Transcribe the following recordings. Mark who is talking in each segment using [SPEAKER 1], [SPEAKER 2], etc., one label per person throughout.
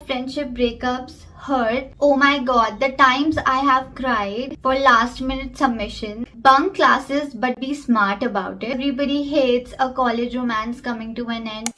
[SPEAKER 1] friendship breakups hurt. Oh my god, the times I have cried for last minute submission. Bunk classes but be smart about it. Everybody hates a college romance coming to an end.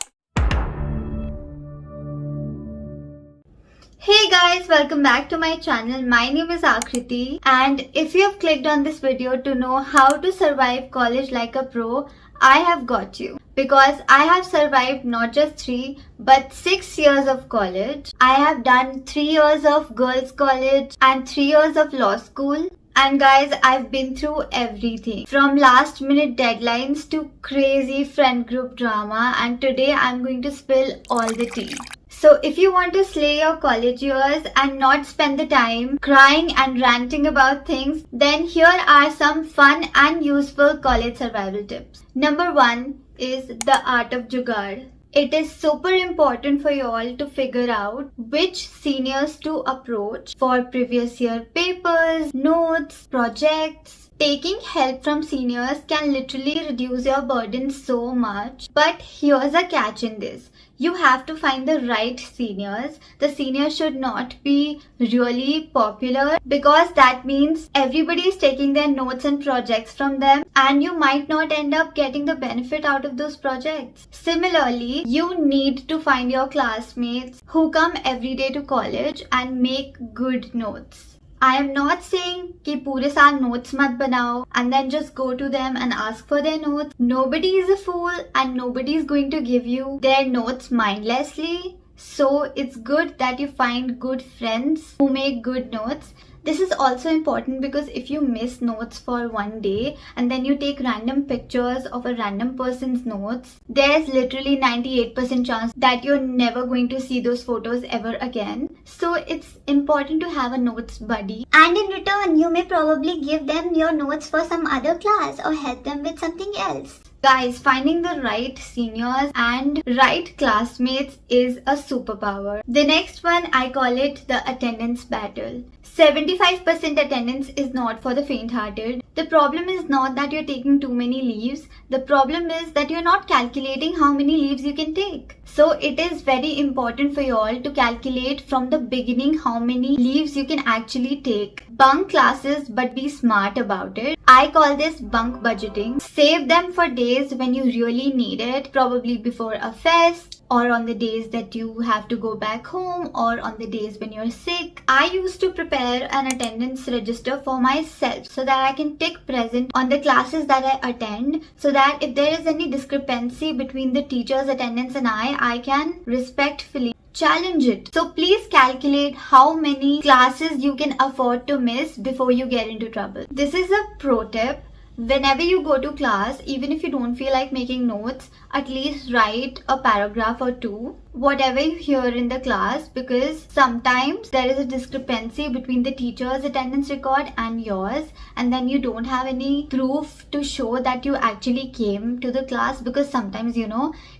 [SPEAKER 1] Hey guys, welcome back to my channel. My name is Akriti, and if you have clicked on this video to know how to survive college like a pro, I have got you. Because I have survived not just 3 but 6 years of college. I have done 3 years of girls college and 3 years of law school. And guys, I've been through everything from last minute deadlines to crazy friend group drama, and today I'm going to spill all the tea. So if you want to slay your college years and not spend the time crying and ranting about things, then here are some fun and useful college survival tips. Number 1 is the art of jugaad. It is super important for you all to figure out which seniors to approach for previous year papers, notes, projects. Taking help from seniors can literally reduce your burden so much. But here's a catch in this. You have to find the right seniors. The seniors should not be really popular, because that means everybody is taking their notes and projects from them, and you might not end up getting the benefit out of those projects. Similarly, you need to find your classmates who come every day to college and make good notes. I am not saying कि पूरे साल notes मत बनाओ and then just go to them and ask for their notes. Nobody is a fool and nobody is going to give you their notes mindlessly. So it's good that you find good friends who make good notes. This is also important because if you miss notes for one day and then you take random pictures of a random person's notes, there's literally 98% chance that you're never going to see those photos ever again. So it's important to have a notes buddy.
[SPEAKER 2] And in return, you may probably give them your notes for some other class or help them with something else.
[SPEAKER 1] Guys, finding the right seniors and right classmates is a superpower. The next one, I call it the attendance battle. 75% attendance is not for the faint-hearted. The problem is not that you're taking too many leaves. The problem is that you're not calculating how many leaves you can take. So it is very important for you all to calculate from the beginning how many leaves you can actually take. Bunk classes but be smart about it. I call this bunk budgeting. Save them for days when you really need it, probably before a fest, or on the days that you have to go back home, or on the days when you're sick. I used to prepare an attendance register for myself so that I can tick present on the classes that I attend, so that if there is any discrepancy between the teacher's attendance and I can respectfully challenge it. So please calculate how many classes you can afford to miss before you get into trouble. This is a pro tip. Whenever you go to class, even if you don't feel like making notes, at least write a paragraph or 2, whatever you hear in the class, because sometimes there is a discrepancy between the teacher's attendance record and yours, and then you don't have any proof to show that you actually came to the class, because sometimes,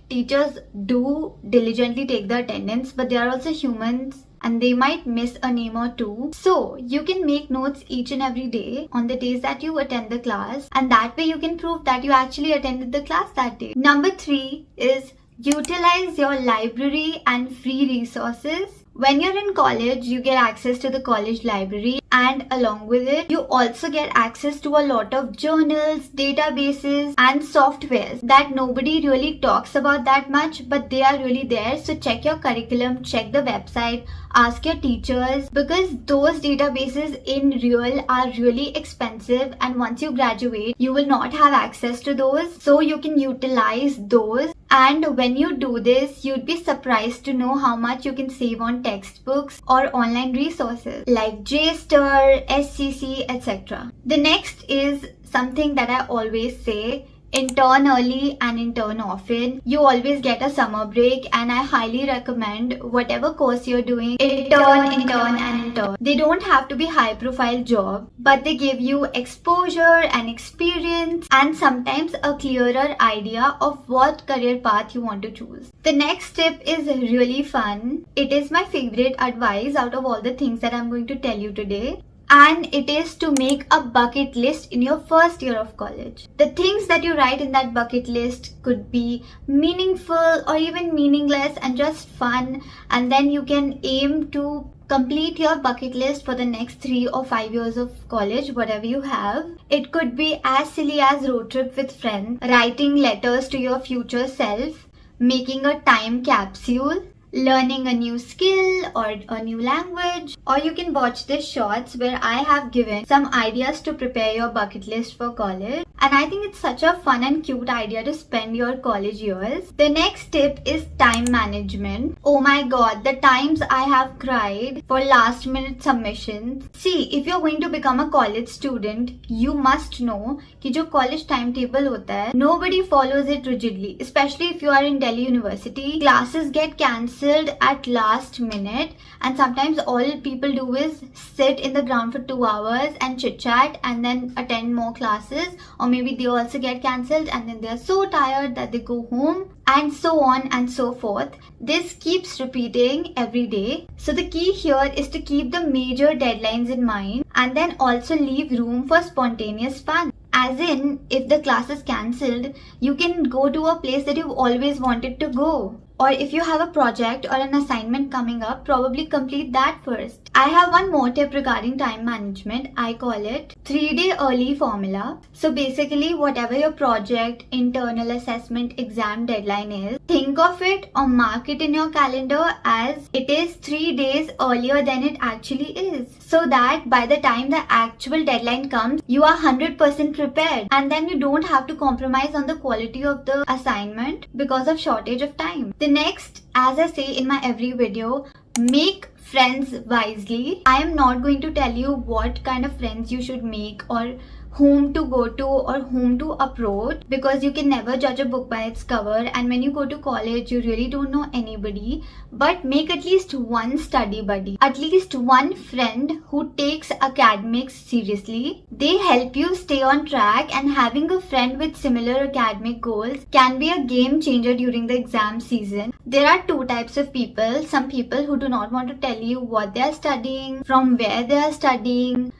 [SPEAKER 1] teachers do diligently take the attendance, but they are also humans and they might miss a name or 2. So you can make notes each and every day on the days that you attend the class, and that way you can prove that you actually attended the class that day. Number 3 is utilize your library and free resources. When you're in college, you get access to the college library, and along with it, you also get access to a lot of journals, databases, and softwares that nobody really talks about that much, but they are really there. So check your curriculum, check the website, ask your teachers, because those databases in real are really expensive, and once you graduate, you will not have access to those. So you can utilize those. And when you do this, you'd be surprised to know how much you can save on textbooks or online resources like JSTOR, SCC, etc. The next is something that I always say: intern early and intern often. You always get a summer break, and I highly recommend whatever course you're doing, intern. They don't have to be high profile job, but they give you exposure and experience, and sometimes a clearer idea of what career path you want to choose. The next tip is really fun. It is my favorite advice out of all the things that I'm going to tell you today. and it is to make a bucket list in your first year of college. The things that you write in that bucket list could be meaningful or even meaningless and just fun, and then you can aim to complete your bucket list for the next 3 or 5 years of college, whatever you have. It could be as silly as road trip with friends, writing letters to your future self, making a time capsule, learning a new skill or a new language, or you can watch these shorts where I have given some ideas to prepare your bucket list for college. And I think it's such a fun and cute idea to spend your college years. The next tip is time management. Oh my god, the times I have cried for last minute submissions. See, if you're going to become a college student, you must know कि जो college timetable होता है, nobody follows it rigidly, especially if you are in Delhi University. Classes get cancelled at last minute, and sometimes all people do is sit in the ground for 2 hours and chit chat and then attend more classes, or maybe they also get cancelled and then they are so tired that they go home, and so on and so forth. This keeps repeating every day. So the key here is to keep the major deadlines in mind and then also leave room for spontaneous fun. As in, if the class is cancelled, you can go to a place that you've always wanted to go. Or if you have a project or an assignment coming up, probably complete that first. I have one more tip regarding time management. I call it 3-day early formula. So basically, whatever your project, internal assessment, exam deadline is, think of it or mark it in your calendar as it is 3 days earlier than it actually is. So that by the time the actual deadline comes, you are 100% prepared. And then you don't have to compromise on the quality of the assignment because of shortage of time. The next, as I say in my every video, make friends wisely. I am not going to tell you what kind of friends you should make or whom to go to or whom to approach, because you can never judge a book by its cover, and when you go to college you really don't know anybody. But make at least one study buddy, at least one friend who takes academics seriously. They help you stay on track, and having a friend with similar academic goals can be a game changer during the exam season. There are two types of people. Some people who do not want to tell you what they are studying, from where they are studying,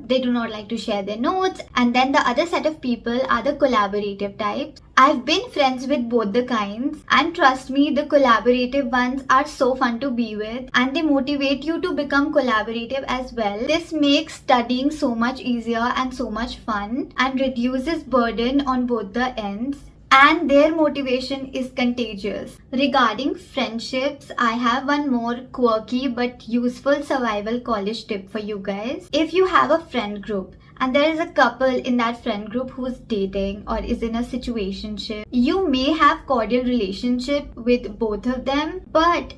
[SPEAKER 1] they do not like to share their notes. And then the other set of people are the collaborative types. I've been friends with both the kinds, and trust me, the collaborative ones are so fun to be with, and they motivate you to become collaborative as well. This makes studying so much easier and so much fun, and reduces burden on both the ends. And their motivation is contagious. Regarding friendships, I have one more quirky but useful survival college tip for you guys. If you have a friend group and there is a couple in that friend group who's dating or is in a situationship, you may have cordial relationship with both of them, but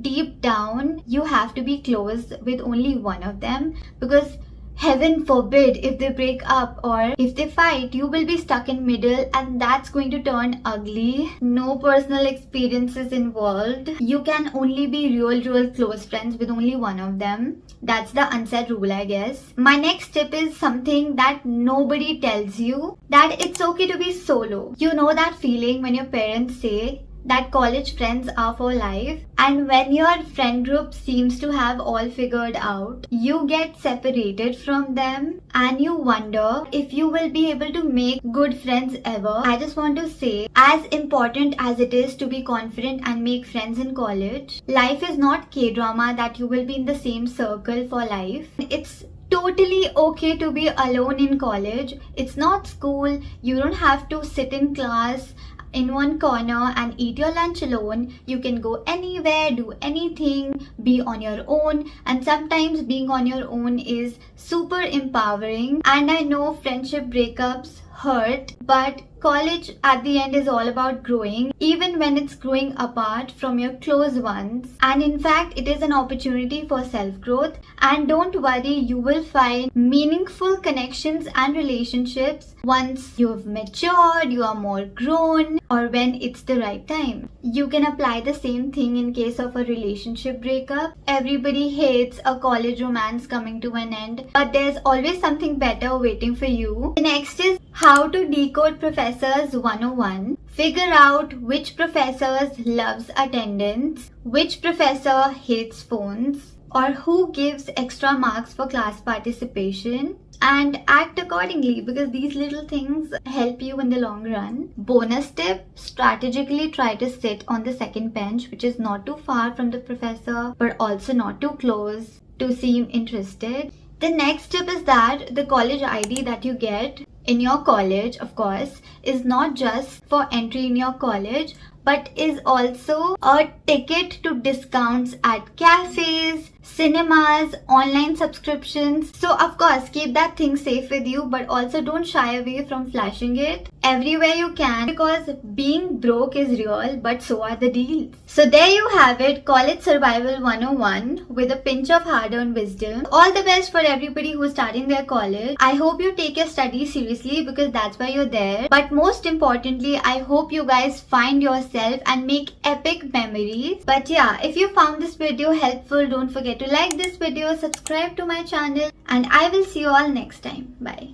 [SPEAKER 1] deep down you have to be close with only one of them, because heaven forbid if they break up or if they fight, you will be stuck in middle, and that's going to turn ugly. No personal experiences involved. You can only be real close friends with only one of them. That's the unsaid rule, I guess. My next tip is something that nobody tells you, that it's okay to be solo. You know that feeling when your parents say that college friends are for life, and when your friend group seems to have all figured out, you get separated from them and you wonder if you will be able to make good friends ever. I just want to say, as important as it is to be confident and make friends in college, life is not K-drama that you will be in the same circle for life. It's totally okay to be alone in college. It's not school. You don't have to sit in class in one corner and eat your lunch alone. You can go anywhere, do anything, be on your own, and sometimes being on your own is super empowering. And I know friendship breakups hurt, but college at the end is all about growing, even when it's growing apart from your close ones. And in fact, it is an opportunity for self-growth. And don't worry, you will find meaningful connections and relationships once you've matured, you are more grown, or when it's the right time. You can apply the same thing in case of a relationship breakup. Everybody hates a college romance coming to an end, but there's always something better waiting for you. The next is how to decode Professors 101. Figure out which professors loves attendance, which professor hates phones, or who gives extra marks for class participation, and act accordingly because these little things help you in the long run. Bonus tip, strategically try to sit on the second bench, which is not too far from the professor but also not too close to seem interested. The next tip is that the college ID that you get in your college, of course, is not just for entry in your college but is also a ticket to discounts at cafes, cinemas, online subscriptions. So of course keep that thing safe with you, but also don't shy away from flashing it everywhere you can because being broke is real, but so are the deals. So there you have it, College Survival 101 with a pinch of hard-earned wisdom. All the best for everybody who's starting their college. I hope you take your studies seriously because that's why you're there. But most importantly, I hope you guys find yourself and make epic memories. But yeah, if you found this video helpful, don't forget to like this video, subscribe to my channel, and I will see you all next time. Bye.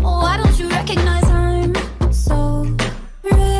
[SPEAKER 3] Why don't you recognize I'm so ready?